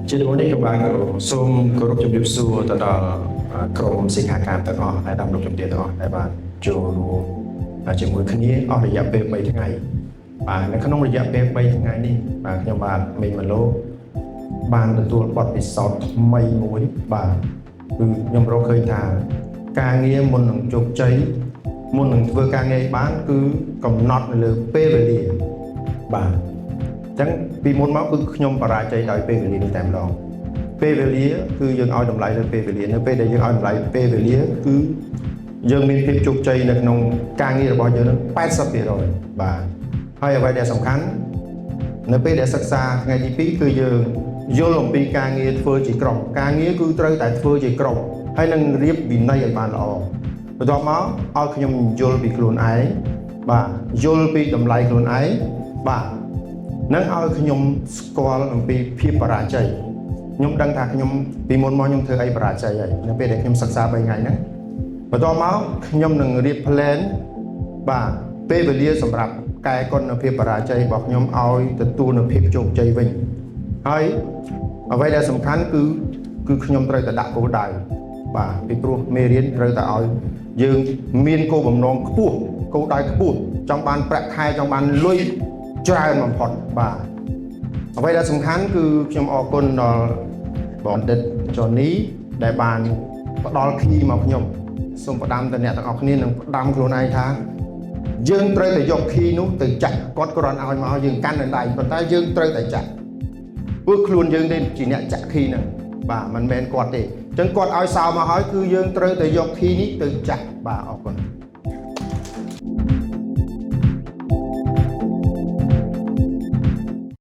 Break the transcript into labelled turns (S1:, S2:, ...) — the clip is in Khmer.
S1: ជាដំបូងនេះក៏បានសូមគោរពជំរាបសួរទៅដល់ក្រុមសិក្ខាកាមទាំងអស់ដែលតាមលោកជំទាវទាំងអស់ដែលបានចូលរួមជាមួយគ្នាអស់រយៈពេល3ថ្ងៃបាទនៅក្នុងរយៈពេល3ថ្ងៃនេះបាទខ្ញុំបាទមេងមលោកបានទទួលបទពិសោធន៍ថ្មីមួយបាទគឺខ្ញុំរកឃើញថាការងារមុននឹងជោគជ័យមុននឹងធ្វើការងារបានគឺកំណត់នៅលើពេលវេលាបាទអញ្ចឹងពីមុនមកគឺខ្ញុំបរាជ័យដោយពេលវេលានេះតែម្ដងពេលវេលាគឺយើងឲ្យតម្លៃលើពេលវេលានៅពេលដែលយើងឲ្យតម្លៃពេលវេលាគឺយើងមានភាពជោគជ័យនៅក្នុងការងាររបស់យើងនឹង 80% បាទហើយអ្វីដែលសំខាន់នៅពេលដែលសិក្សាថ្ងៃទី2គឺយើងយល់អំពីការងារធ្វើជាក្រុមការងារគឺត្រូវតែធ្វើជាក្រុមហើយនឹងរៀបវិន័យឲ្យបានល្អបន្ទាប់មកឲ្យខ្ញុំយល់ពីខ្លួនឯងបាទយល់ពីតម្លៃខ្លួនឯងបាទនឹងឲ្យខ្ញុំស្គាល់អំពីភាពបរាជ័យខ្ញុំដឹងថាខ្ញុំពីមុនមកខ្ញុំធ្វើអីបរាជ័យហើយនៅពេលដែលខ្ញុំសិក្សា3ថ្ងៃហ្នឹងបន្ទាប់មកខ្ញុំនឹងរៀប plan បាទពេលវេលាសម្រាប់កែគុណភាពបរាជ័យរបស់ខ្ញុំឲ្យទទួលនូវភាពជោគជ័យវិញហើយអ្វីដែលសំខាន់គឺខ្ញុំត្រូវតែដាក់គោលដៅបាទពីព្រោះមេរៀនត្រូវតែឲ្យយើងមានគោលបំណងខ្ពស់គោលដៅខ្ពស់ចង់បានប្រាក់ខែចង់បានលុយច្រើនបំផុតបាទអ្វីដែលសំខាន់គឺខ្ញុំអរគុណដល់បណ្ឌិតចនីដែលបានផ្ដល់គីមកខ្ញុំសូមផ្ដាំទៅអ្នកទាំងអស់គ្នានឹងផ្ដាំខ្លួនឯងថាយើងត្រូវតែយកគីនោះទៅចាក់គាត់គ្រាន់ឲ្យមកយើងកាន់នៅដៃប៉ុន្តែយើងត្រូវតែចាក់ព្រោះខ្លួនយើងទេជាអ្នកចាក់គីហ្នឹងបាទមិនមែនគាត់ទេអញ្ចឹងគាត់ឲ្យសោមកហើយគឺយើងត្រូវតែយកគីនេះទៅចាក់បាទអរគុណ